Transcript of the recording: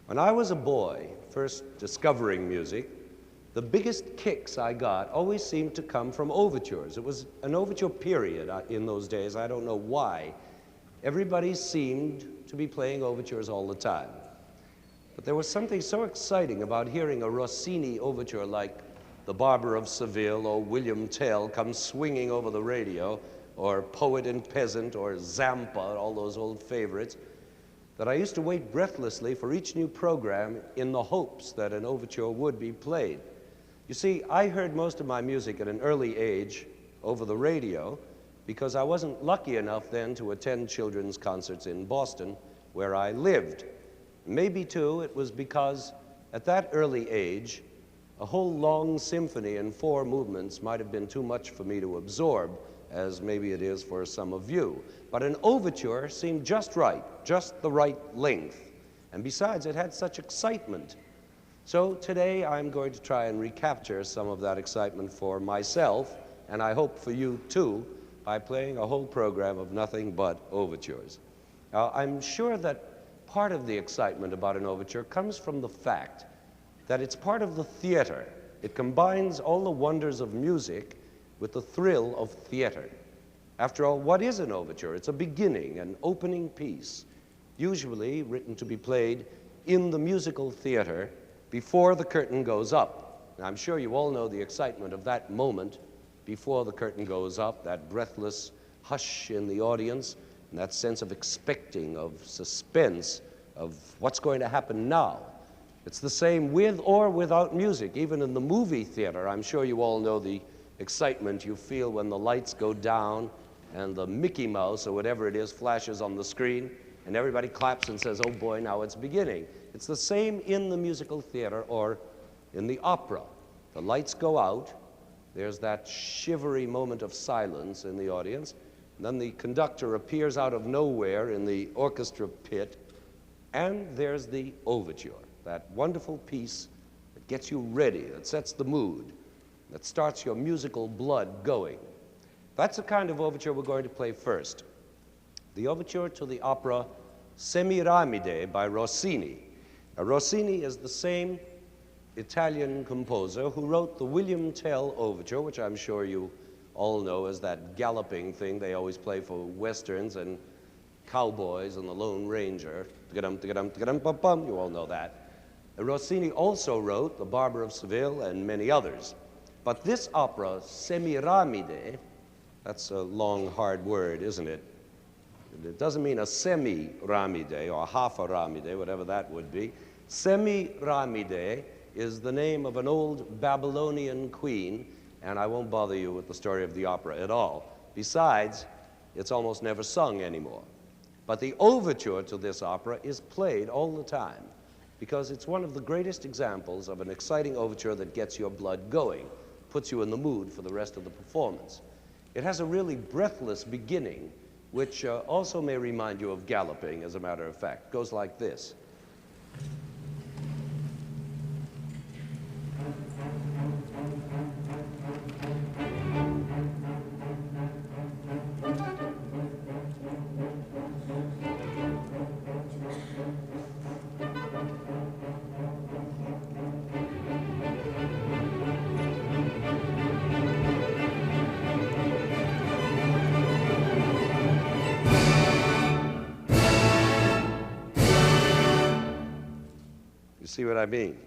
When I was a boy, first discovering music, the biggest kicks I got always seemed to come from overtures. It was an overture period in those days. I don't know why. Everybody seemed to be playing overtures all the time. But there was something so exciting about hearing a Rossini overture like The Barber of Seville or William Tell come swinging over the radio, or Poet and Peasant or Zampa, all those old favorites, that I used to wait breathlessly for each new program in the hopes that an overture would be played. You see, I heard most of my music at an early age over the radio because I wasn't lucky enough then to attend children's concerts in Boston, where I lived. Maybe, too, it was because at that early age, a whole long symphony in 4 movements might have been too much for me to absorb, as maybe it is for some of you. But an overture seemed just right, just the right length. And besides, it had such excitement. So today I'm going to try and recapture some of that excitement for myself, and I hope for you too, by playing a whole program of nothing but overtures. Now, I'm sure that part of the excitement about an overture comes from the fact that it's part of the theater. It combines all the wonders of music with the thrill of theater. After all, what is an overture? It's a beginning, an opening piece, usually written to be played in the musical theater before the curtain goes up. Now, I'm sure you all know the excitement of that moment before the curtain goes up, that breathless hush in the audience, and that sense of expecting, of suspense, of what's going to happen now. It's the same with or without music. Even in the movie theater, I'm sure you all know the excitement you feel when the lights go down and the Mickey Mouse or whatever it is flashes on the screen and everybody claps and says, oh boy, now it's beginning. It's the same in the musical theater or in the opera. The lights go out, there's that shivery moment of silence in the audience, and then the conductor appears out of nowhere in the orchestra pit, and there's the overture, that wonderful piece that gets you ready, that sets the mood, that starts your musical blood going. That's the kind of overture we're going to play first. The overture to the opera Semiramide by Rossini. Now, Rossini is the same Italian composer who wrote the William Tell overture, which I'm sure you all know as that galloping thing they always play for westerns and cowboys and the Lone Ranger. You all know that. Rossini also wrote The Barber of Seville and many others. But this opera, Semiramide, that's a long, hard word, isn't it? It doesn't mean a semi-ramide or half a ramide, whatever that would be. Semiramide is the name of an old Babylonian queen, and I won't bother you with the story of the opera at all. Besides, it's almost never sung anymore. But the overture to this opera is played all the time because it's one of the greatest examples of an exciting overture that gets your blood going, puts you in the mood for the rest of the performance. It has a really breathless beginning, which also may remind you of galloping, as a matter of fact. It goes like this. You see what I mean?